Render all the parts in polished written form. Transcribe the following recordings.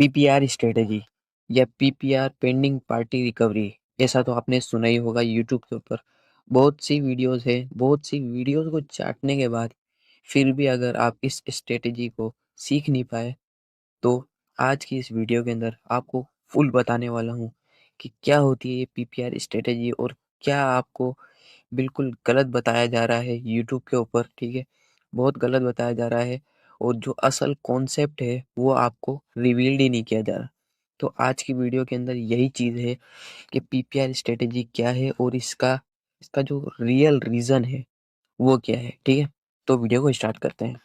PPR strategy या PPR pending party recovery, ऐसा तो आपने सुना ही होगा यूट्यूब के ऊपर। बहुत सी वीडियोस है, बहुत सी वीडियोस को चाटने के बाद फिर भी अगर आप इस स्ट्रेटेजी को सीख नहीं पाए, तो आज की इस वीडियो के अंदर आपको फुल बताने वाला हूँ कि क्या होती है ये पीपीआर स्ट्रेटेजी और क्या आपको बिल्कुल गलत बताया जा रहा है यूट्यूब के ऊपर। ठीक है, बहुत गलत बताया जा रहा है और जो असल कॉन्सेप्ट है वो आपको रिवील्ड ही नहीं किया जा रहा। तो आज की वीडियो के अंदर यही चीज़ है कि पीपीआर स्ट्रेटेजी क्या है और इसका इसका जो रियल रीज़न है वो क्या है। ठीक है, तो वीडियो को स्टार्ट करते हैं।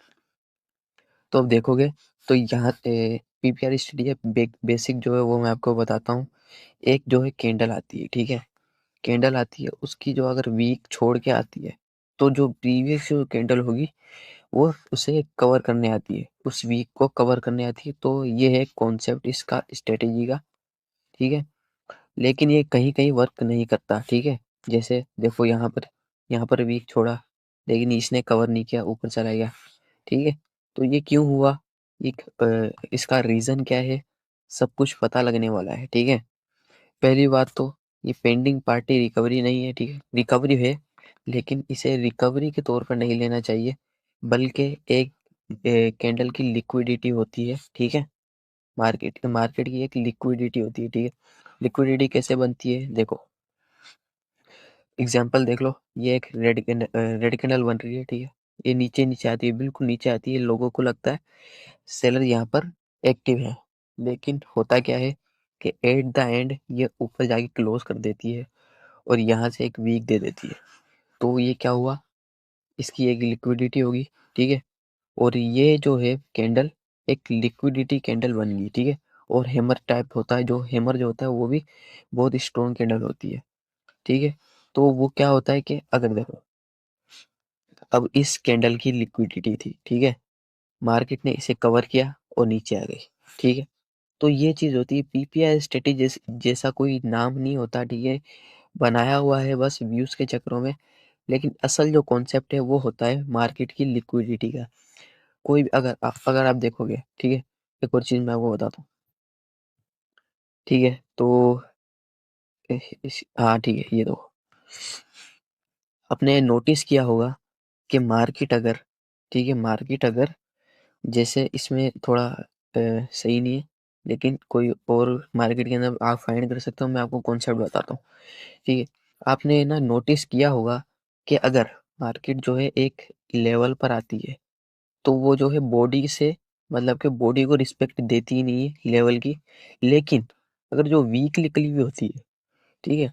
तो अब देखोगे तो यहाँ पीपीआर स्ट्रेटेजी बेसिक जो है वो मैं आपको बताता हूँ। एक जो है कैंडल आती है, ठीक है, कैंडल आती है, उसकी जो अगर वीक छोड़ के आती है तो जो प्रीवियस जो कैंडल होगी वो उसे कवर करने आती है, उस वीक को कवर करने आती है। तो ये है कॉन्सेप्ट इसका स्ट्रेटेजी का। ठीक है, लेकिन ये कहीं कहीं वर्क नहीं करता। ठीक है, जैसे देखो यहाँ पर वीक छोड़ा लेकिन इसने कवर नहीं किया, ऊपर चला गया। ठीक है, तो ये क्यों हुआ, इसका रीजन क्या है, सब कुछ पता लगने वाला है। ठीक है, पहली बात तो ये पेंडिंग पार्टी रिकवरी नहीं है। ठीक है, रिकवरी है लेकिन इसे रिकवरी के तौर पर नहीं लेना चाहिए, बल्कि एक कैंडल की लिक्विडिटी होती है। ठीक है, मार्केट मार्केट की एक लिक्विडिटी होती है। ठीक है, लिक्विडिटी कैसे बनती है, देखो एग्जांपल देख लो। ये एक रेड कैंडल बन रही है। ठीक है, ये नीचे नीचे आती है, बिल्कुल नीचे आती है, लोगों को लगता है सेलर यहाँ पर एक्टिव है, लेकिन होता क्या है कि एट द एंड ये ऊपर जाके क्लोज कर देती है और यहाँ से एक वीक दे देती है। तो ये क्या हुआ, इसकी एक लिक्विडिटी होगी। ठीक है, और ये जो है कैंडल एक लिक्विडिटी कैंडल बन गई। ठीक है, और हैमर टाइप होता है, जो हैमर जो होता है वो भी बहुत स्ट्रॉन्ग कैंडल होती है। ठीक है, तो वो क्या होता है कि अगर देखो अब इस कैंडल की लिक्विडिटी थी, ठीक है, मार्केट ने इसे कवर किया और नीचे आ गई। ठीक है, तो ये चीज होती है पीपीआई स्ट्रेटेजी, जैसा कोई नाम नहीं होता। ठीक है, बनाया हुआ है बस व्यूज के चक्करों में, लेकिन असल जो कॉन्सेप्ट है वो होता है मार्केट की लिक्विडिटी का। कोई भी अगर आप देखोगे, ठीक है, एक और चीज मैं आपको बताता हूँ। ठीक है, तो हाँ ठीक है, ये दो आपने नोटिस किया होगा कि मार्केट अगर, ठीक है, मार्केट अगर जैसे इसमें थोड़ा सही नहीं है, लेकिन कोई और मार्केट के अंदर आप फाइंड कर सकते हो। मैं आपको कॉन्सेप्ट बताता हूँ। ठीक है, आपने ना नोटिस किया होगा कि अगर मार्केट जो है एक लेवल पर आती है तो वो जो है बॉडी से, मतलब कि बॉडी को रिस्पेक्ट देती ही नहीं है लेवल की, लेकिन अगर जो वीक निकली हुई होती है, ठीक है,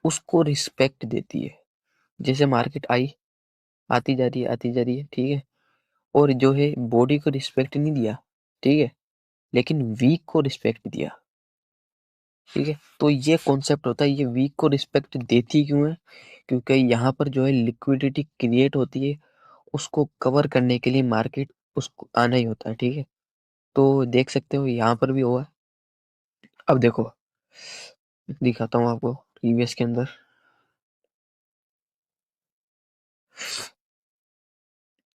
उसको रिस्पेक्ट देती है। जैसे मार्केट आई, आती जा रही है, आती जा रही है, ठीक है, और जो है बॉडी को रिस्पेक्ट नहीं दिया, ठीक है, लेकिन वीक को रिस्पेक्ट दिया। ठीक है, तो ये कॉन्सेप्ट होता है, ये वीक को रिस्पेक्ट देती क्यों है, क्योंकि यहाँ पर जो है लिक्विडिटी क्रिएट होती है, उसको कवर करने के लिए मार्केट उसको आना ही होता है। ठीक है, तो देख सकते हो यहाँ पर भी हुआ। अब देखो दिखाता हूँ आपको प्रीवियस के अंदर।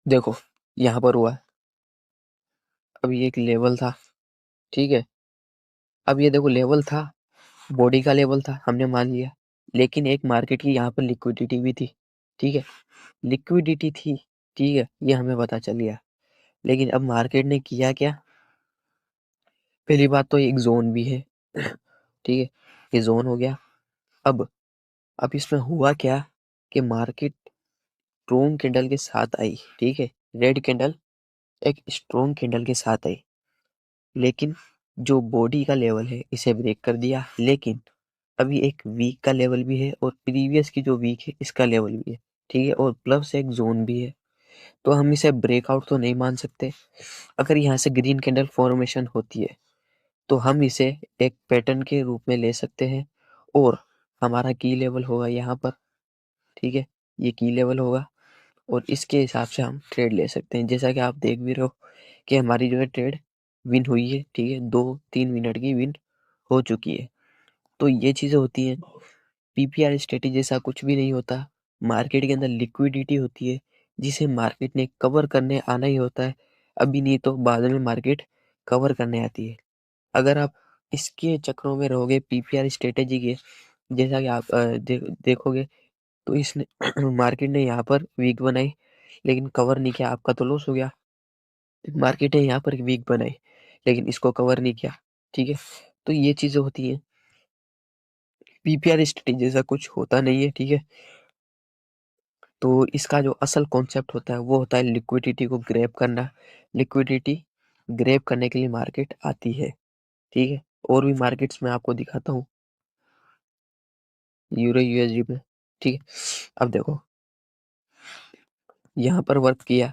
देखो यहाँ पर हुआ, अब ये एक लेवल था। ठीक है, अब ये देखो लेवल था, बॉडी का लेवल था, हमने मान लिया, लेकिन एक मार्केट की यहाँ पर लिक्विडिटी भी थी। ठीक है, लिक्विडिटी थी, ठीक है, ये हमें पता चल गया। लेकिन अब मार्केट ने किया क्या, पहली बात तो एक जोन भी है। ठीक है, ये जोन हो गया। अब अब इसमें हुआ क्या कि मार्केट स्ट्रॉन्ग कैंडल के साथ आई। ठीक है, रेड कैंडल एक स्ट्रॉन्ग कैंडल के साथ आई, लेकिन जो बॉडी का लेवल है इसे ब्रेक कर दिया। लेकिन अभी एक वीक का लेवल भी है और प्रीवियस की जो वीक है इसका लेवल भी है। ठीक है, और प्लस एक जोन भी है, तो हम इसे ब्रेकआउट तो नहीं मान सकते। अगर यहाँ से ग्रीन कैंडल फॉर्मेशन होती है तो हम इसे एक पैटर्न के रूप में ले सकते हैं और हमारा की लेवल होगा यहाँ पर। ठीक है, ये की लेवल होगा और इसके हिसाब से हम ट्रेड ले सकते हैं। जैसा कि आप देख भी रहे हो कि हमारी जो है ट्रेड विन हुई है। ठीक है, 2-3 मिनट की विन हो चुकी है। तो ये चीजें होती हैं, पीपीआर स्ट्रेटेजी जैसा कुछ भी नहीं होता। मार्केट के अंदर लिक्विडिटी होती है जिसे मार्केट ने कवर करने आना ही होता है, अभी नहीं तो बाद में मार्केट कवर करने आती है। अगर आप इसके चक्रों में रहोगे पीपीआर स्ट्रेटेजी के, जैसा कि आप देखोगे तो इसने मार्केट ने यहाँ पर वीक बनाई लेकिन कवर नहीं किया, आपका तो लॉस हो गया। मार्केट ने यहाँ पर वीक बनाई लेकिन इसको कवर नहीं किया, ठीक है। तो ये चीजें होती हैं, पीपीआर स्ट्रेटेजी जैसा कुछ होता नहीं है, ठीक है। तो इसका जो असल कॉन्सेप्ट होता है वो होता है लिक्विडिटी को ग्रैब करना। लिक्विडिटी ग्रैब करने के लिए मार्केट आती है, ठीक है। और भी मार्केट्स में आपको दिखाता हूँ, यूरो यूएसडी में, ठीक है। अब देखो यहाँ पर वर्क किया,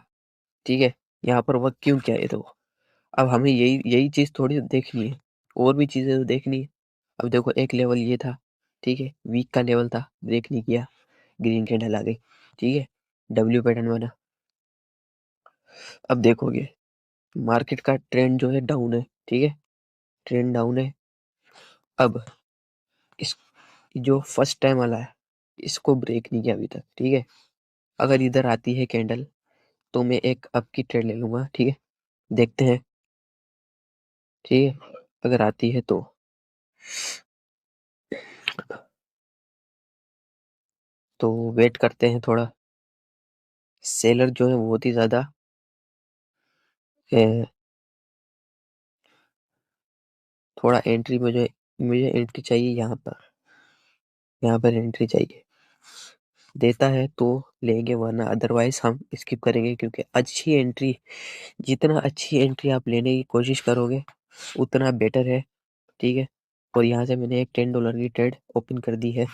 ठीक है। यहाँ पर वर्क क्यों किया ये देखो। अब हमें यही यही चीज थोड़ी देखनी है, और भी चीजें तो देखनी है। अब देखो एक लेवल ये था, ठीक है, वीक का लेवल था, ब्रेक नहीं किया, ग्रीन कैंडल आ गई, ठीक है, डब्ल्यू पैटर्न बना। अब देखोगे मार्केट का ट्रेंड जो है डाउन है, ठीक है, ट्रेंड डाउन है। अब इस जो फर्स्ट टाइम वाला है इसको ब्रेक नहीं किया अभी तक, ठीक है। अगर इधर आती है कैंडल तो मैं एक अप की ट्रेड ले लूंगा, ठीक है, देखते हैं, ठीक है। अगर आती है तो वेट करते हैं थोड़ा। सेलर जो है बहुत ही ज्यादा थोड़ा एंट्री मुझे एंट्री चाहिए यहाँ पर, यहाँ पर एंट्री चाहिए। देता है तो लेंगे वरना अदरवाइज हम स्किप करेंगे, क्योंकि अच्छी एंट्री, जितना अच्छी एंट्री आप लेने की कोशिश करोगे उतना बेटर है, ठीक है। और यहाँ से मैंने एक $10 की ट्रेड ओपन कर दी है।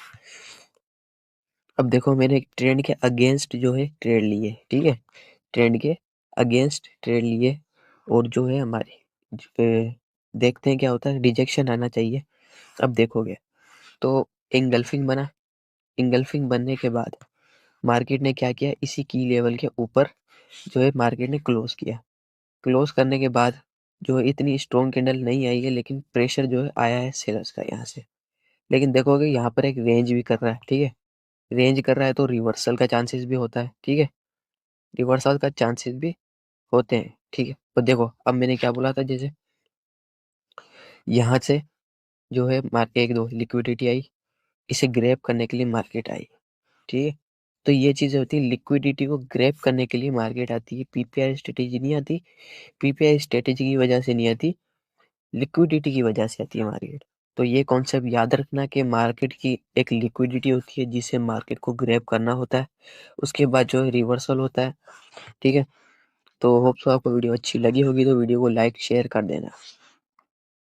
अब देखो मैंने एक ट्रेंड के अगेंस्ट जो है ट्रेड लिए, ठीक है, ट्रेंड के अगेंस्ट ट्रेड लिए। और जो है हमारी देखते हैं क्या होता है, रिजेक्शन आना चाहिए। अब देखोगे तो इंगल्फिंग बना, इंगल्फिंग बनने के बाद मार्केट ने क्या किया, इसी की लेवल के ऊपर जो है मार्केट ने क्लोज किया। क्लोज करने के बाद जो है इतनी स्ट्रॉन्ग कैंडल नहीं आई है, लेकिन प्रेशर जो है आया है सेलर्स का यहाँ से। लेकिन देखोगे यहाँ पर एक रेंज भी कर रहा है, ठीक है, रेंज कर रहा है तो रिवर्सल का चांसेस भी होता है, ठीक है, रिवर्सल का चांसेस भी होते हैं, ठीक है। तो देखो अब मैंने क्या बोला था, जैसे यहाँ से जो है मार्केट एक दो लिक्विडिटी आई, इसे ग्रैब करने के लिए मार्केट आई, ठीक है। तो ये चीजें होती है, लिक्विडिटी को ग्रैब करने के लिए मार्केट आती है, पीपीआई स्ट्रेटेजी नहीं आती। पीपीआई स्ट्रेटेजी की वजह से नहीं आती, लिक्विडिटी की वजह से आती है मार्केट। तो ये कॉन्सेप्ट याद रखना कि मार्केट की एक लिक्विडिटी होती है जिसे मार्केट को ग्रैब करना होता है, उसके बाद जो है रिवर्सल होता है, ठीक है। तो होप सो आपको वीडियो अच्छी लगी होगी, तो वीडियो को लाइक शेयर कर देना।